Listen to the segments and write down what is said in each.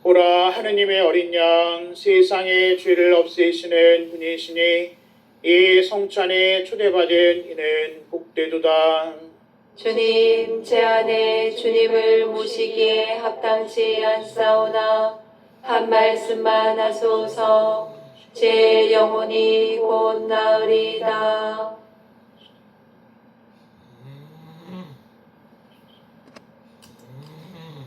보라, 하느님의 어린 양, 세상의 죄를 없애시는 분이시니 이 성찬에 초대받은 이는 복되도다. 주님, 제 안에 주님을 모시기에 합당치 않사오나 한 말씀만 하소서. 제 영혼이 곧 나으리이다.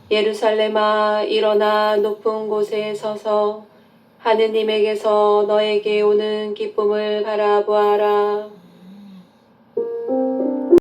예루살렘아, 일어나 높은 곳에 서서 하느님에게서 너에게 오는 기쁨을 바라보아라.